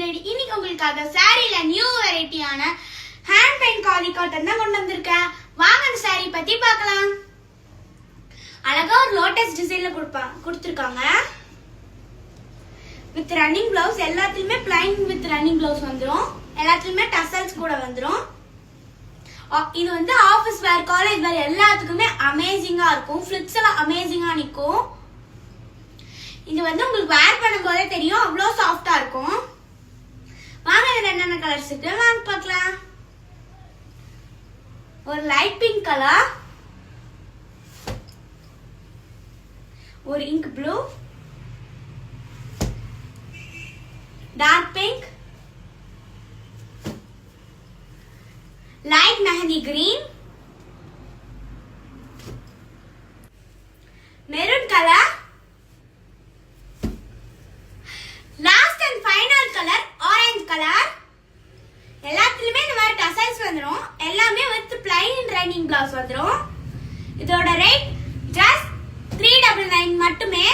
Lady. இன்னைக்கு உங்களுக்காக சாரியில new வெரைட்டியான ஹேண்ட் பெயிண்ட் காலி காட்டன் தான் கொண்டு வந்திருக்கேன். வாங்க அந்த சாரி பத்தி பார்க்கலாம். அழகா ஒரு லோட்டஸ் டிசைன்ல கொடுத்திருக்காங்க. வித் ரன்னிங் பிளவுஸ், எல்லாத்துலயுமே பிளைன் வித் ரன்னிங் பிளவுஸ் வந்துரும். எல்லாத்துலயுமே டசல்ஸ் கூட வந்துரும். இது வந்து ஆபீஸ் வேர், காலேஜ் வேர் எல்லாத்துக்குமே அமேசிங்கா இருக்கும். ஃபிளிட்ஸ் எல்லாம் அமேசிங்கா நிக்கும். இது வந்து உங்களுக்கு வேர் பண்ணும்போதே தெரியும், அவ்வளோ சாஃப்டா இருக்கும். வாங்க இதுல என்னென்ன கலர்ஸ் இருக்கு வாங்க பார்க்கலாம். ஒரு லைட் பிங்க் கலர், ஒரு ink blue, dark pink, light mehndi green, maroon color, last and final color orange color. எல்லாத்துலயுமே இந்த மாதிரி டசல்ஸ் வந்துரும். எல்லாமே வித் plain running blouse வந்துரும். இதோட ரேட் just 399 மட்டுமே.